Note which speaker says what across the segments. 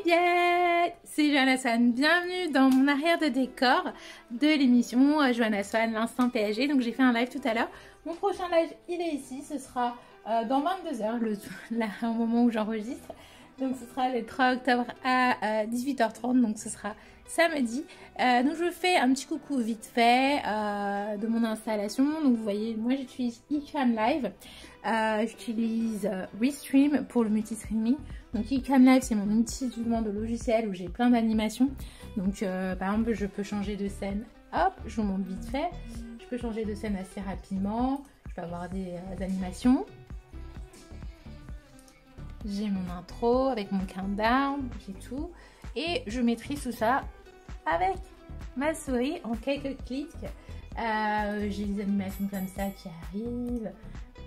Speaker 1: Juliette, c'est Johanna Swan, bienvenue dans mon arrière de décor de l'émission Johanna Swan, l'instant PSG. Donc j'ai fait un live tout à l'heure, mon prochain live il est ici, ce sera dans 22 h, là, au moment où j'enregistre. Donc ce sera le 3 octobre à 18h30, donc ce sera samedi. Donc je fais un petit coucou vite fait de mon installation. Donc vous voyez, moi j'utilise eCam Live, j'utilise Restream pour le multi-streaming. Donc eCam Live c'est mon outil de logiciel où j'ai plein d'animations. Donc par exemple je peux changer de scène, hop, je vous montre vite fait. Je peux changer de scène assez rapidement, je peux avoir des animations. J'ai mon intro avec mon countdown, j'ai tout. Et je maîtrise tout ça avec ma souris en quelques clics. J'ai des animations comme ça qui arrivent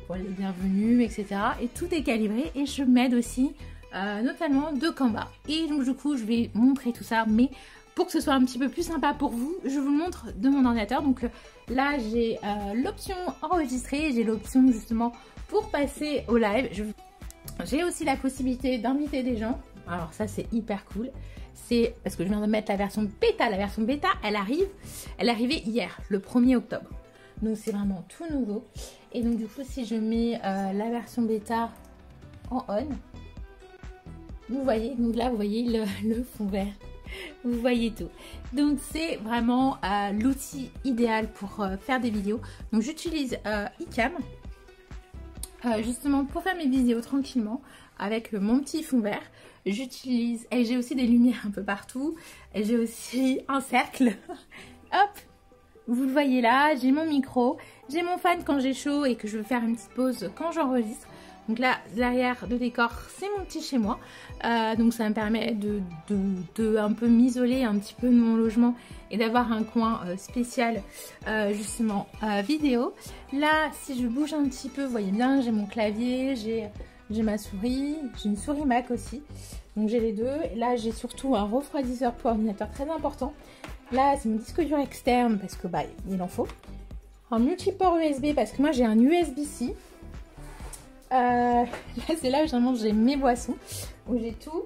Speaker 1: pour les bienvenus, etc. Et tout est calibré et je m'aide aussi notamment de Canva. Et donc du coup, je vais montrer tout ça, mais pour que ce soit un petit peu plus sympa pour vous, je vous le montre de mon ordinateur. Donc là, j'ai l'option enregistrer, j'ai l'option justement pour passer au live. J'ai aussi la possibilité d'inviter des gens. Alors ça c'est hyper cool. C'est parce que je viens de mettre la version bêta. La version bêta elle est arrivée hier, le 1er octobre. Donc c'est vraiment tout nouveau. Et donc du coup si je mets la version bêta en on, vous voyez, donc là vous voyez le fond vert. Vous voyez tout. Donc c'est vraiment l'outil idéal pour faire des vidéos. Donc j'utilise eCam. Justement pour faire mes vidéos tranquillement avec mon petit fond vert. J'utilise, et j'ai aussi des lumières un peu partout, et j'ai aussi un cercle. Hop, vous le voyez là, j'ai mon micro, j'ai mon fan quand j'ai chaud et que je veux faire une petite pause quand j'enregistre. Donc là, l'arrière de décor, c'est mon petit chez moi. Donc ça me permet de un peu m'isoler un petit peu de mon logement et d'avoir un coin spécial justement vidéo. Là, si je bouge un petit peu, vous voyez bien, j'ai mon clavier, j'ai ma souris, j'ai une souris Mac aussi. Donc j'ai les deux. Là, j'ai surtout un refroidisseur pour ordinateur très important. Là, c'est mon disque dur externe parce que bah il en faut. Un multiport USB parce que moi j'ai un USB-C. Là c'est là où vraiment j'ai mes boissons, où j'ai tout.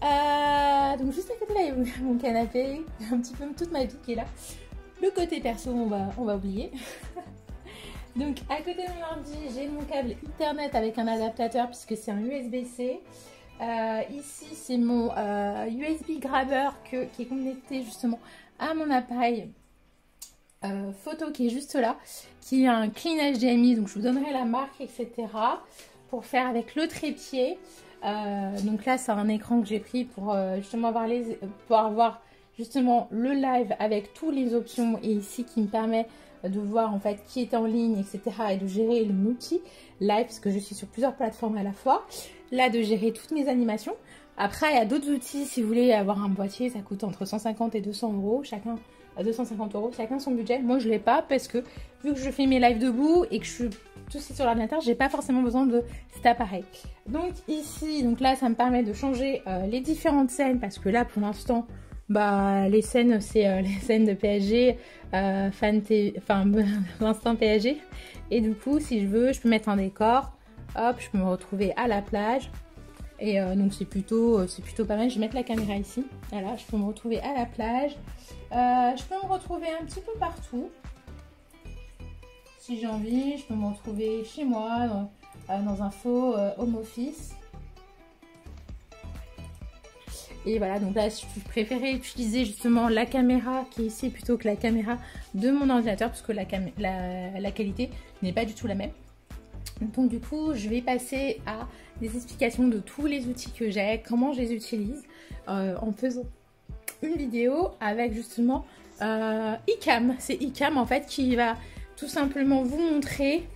Speaker 1: Donc juste à côté là il y a mon canapé, un petit peu toute ma vie qui est là. Le côté perso on va oublier. Donc à côté de mon ordi j'ai mon câble Ethernet avec un adaptateur puisque c'est un USB-C. Ici c'est mon USB grabber qui est connecté justement à mon appareil photo qui est juste là, qui a un clean HDMI, donc je vous donnerai la marque, etc. pour faire avec le trépied. Donc là c'est un écran que j'ai pris pour justement avoir justement le live avec toutes les options, et ici qui me permet de voir en fait qui est en ligne, etc. et de gérer le multi live parce que je suis sur plusieurs plateformes à la fois. Là de gérer toutes mes animations. Après il y a d'autres outils, si vous voulez avoir un boîtier ça coûte entre 150 et 200 euros chacun. À 250 euros, chacun son budget. Moi je l'ai pas parce que vu que je fais mes lives debout et que je suis tout sur l'ordinateur, j'ai pas forcément besoin de cet appareil. Donc ici, donc là ça me permet de changer les différentes scènes parce que là pour l'instant, bah les scènes c'est les scènes de PSG, l'instant PSG. Et du coup si je veux, je peux mettre un décor, hop, je peux me retrouver à la plage. Et donc c'est plutôt pas mal. Je vais mettre la caméra ici. Voilà, je peux me retrouver à la plage. Je peux me retrouver un petit peu partout. Si j'ai envie, je peux me retrouver chez moi, dans un faux home office. Et voilà, donc là, je préférais utiliser justement la caméra qui est ici plutôt que la caméra de mon ordinateur parce que la qualité n'est pas du tout la même. Donc du coup, je vais passer à des explications de tous les outils que j'ai, comment je les utilise, en faisant une vidéo avec justement eCam. C'est eCam en fait qui va tout simplement vous montrer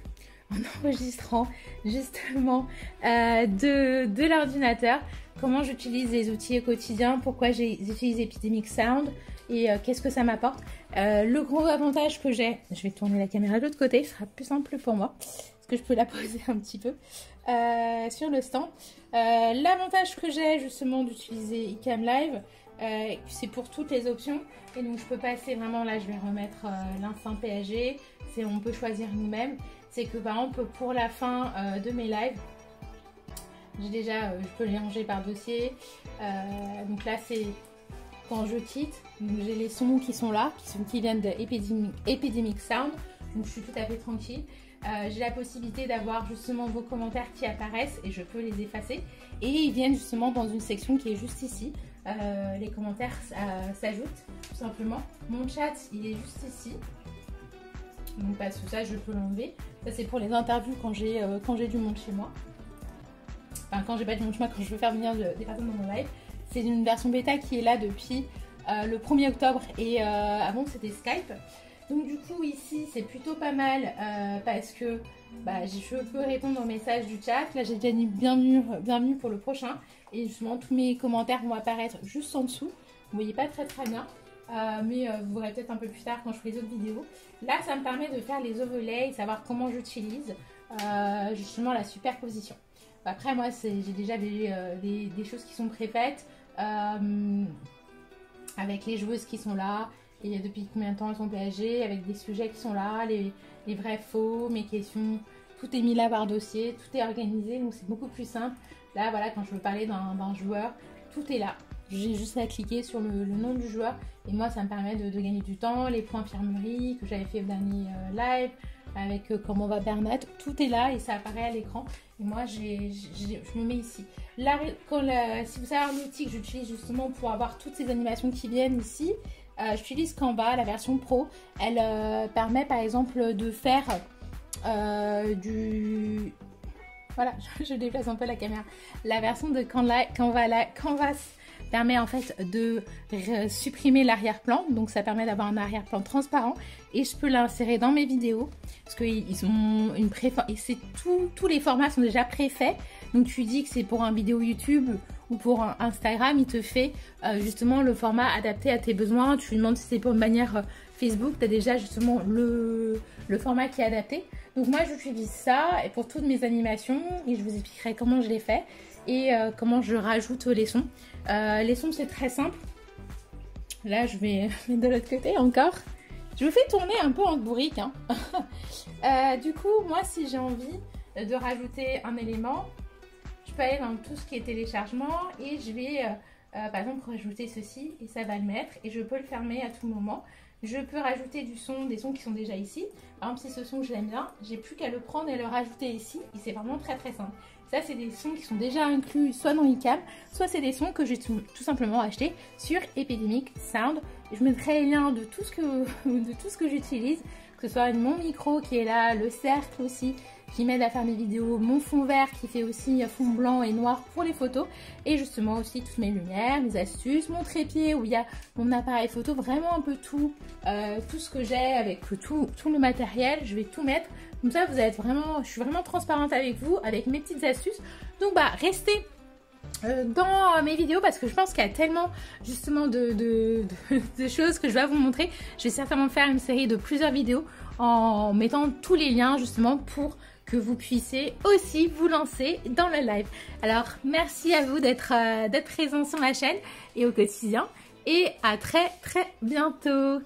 Speaker 1: en enregistrant justement de l'ordinateur comment j'utilise les outils au quotidien, pourquoi j'utilise Epidemic Sound et qu'est-ce que ça m'apporte. Le gros avantage que j'ai, je vais tourner la caméra de l'autre côté, ce sera plus simple pour moi parce que je peux la poser un petit peu sur le stand. L'avantage que j'ai justement d'utiliser eCam Live, c'est pour toutes les options, et donc je peux passer vraiment, là je vais remettre l'instant PSG, on peut choisir nous-mêmes. C'est que par exemple pour la fin de mes lives, j'ai déjà, je peux les ranger par dossier. Donc là c'est quand je quitte, j'ai les sons qui sont là, qui viennent de Epidemic Sound, donc je suis tout à fait tranquille. J'ai la possibilité d'avoir justement vos commentaires qui apparaissent et je peux les effacer. Et ils viennent justement dans une section qui est juste ici. Les commentaires s'ajoutent tout simplement. Mon chat il est juste ici. Donc parce que ça je peux l'enlever. Ça c'est pour les interviews quand j'ai du monde chez moi. Enfin quand j'ai pas du monde chez moi, quand je veux faire venir des personnes dans mon live. C'est une version bêta qui est là depuis le 1er octobre et avant c'était Skype. Donc du coup ici c'est plutôt pas mal parce que je peux répondre aux messages du chat. Là j'ai déjà dit bienvenue pour le prochain. Et justement tous mes commentaires vont apparaître juste en dessous. Vous voyez pas très bien. Mais vous verrez peut-être un peu plus tard quand je ferai les autres vidéos. Là ça me permet de faire les overlays, savoir comment j'utilise justement la superposition. Après moi j'ai déjà des choses qui sont préfaites avec les joueuses qui sont là et depuis combien de temps elles sont PSG, avec des sujets qui sont là, les vrais faux, mes questions, tout est mis là par dossier, tout est organisé donc c'est beaucoup plus simple. Là voilà, quand je veux parler d'un joueur, tout est là. J'ai juste à cliquer sur le nom du joueur et moi ça me permet de gagner du temps. Les points infirmerie que j'avais fait au dernier live avec comment va Bernat, tout est là et ça apparaît à l'écran. Et moi je me mets ici. Là, si vous savez l'outil que j'utilise justement pour avoir toutes ces animations qui viennent ici, j'utilise Canva, la version pro. Elle permet par exemple de faire du... Voilà, je déplace un peu la caméra. La version de Canvas permet en fait de supprimer l'arrière-plan. Donc ça permet d'avoir un arrière-plan transparent. Et je peux l'insérer dans mes vidéos. Parce qu'ils ont une et tous les formats sont déjà préfaits. Donc tu dis que c'est pour un vidéo YouTube ou pour un Instagram. Il te fait justement le format adapté à tes besoins. Tu lui demandes si c'est pour une manière Facebook. Tu as déjà justement le format qui est adapté. Donc moi j'utilise ça et pour toutes mes animations et je vous expliquerai comment je les fais et comment je rajoute les sons. Les sons c'est très simple. Là je vais mettre de l'autre côté encore. Je vous fais tourner un peu en bourrique. Hein. Du coup moi si j'ai envie de rajouter un élément, je peux aller dans tout ce qui est téléchargement et je vais par exemple rajouter ceci et ça va le mettre et je peux le fermer à tout moment. Je peux rajouter des sons qui sont déjà ici. Par exemple, si ce son je l'aime bien, j'ai plus qu'à le prendre et le rajouter ici. Et c'est vraiment très simple. Ça, c'est des sons qui sont déjà inclus soit dans iCam, soit c'est des sons que j'ai tout simplement acheté sur Epidemic Sound. Je mettrai les liens de tout ce que j'utilise, que ce soit mon micro qui est là, le cercle aussi, qui m'aide à faire mes vidéos, mon fond vert qui fait aussi fond blanc et noir pour les photos et justement aussi toutes mes lumières, mes astuces, mon trépied où il y a mon appareil photo, vraiment un peu tout ce que j'ai avec tout le matériel, je vais tout mettre. Comme ça vous êtes vraiment, je suis vraiment transparente avec vous, avec mes petites astuces. Donc restez dans mes vidéos parce que je pense qu'il y a tellement justement de choses que je vais vous montrer. Je vais certainement faire une série de plusieurs vidéos en mettant tous les liens justement pour que vous puissiez aussi vous lancer dans le live. Alors merci à vous d'être présents sur ma chaîne et au quotidien et à très bientôt.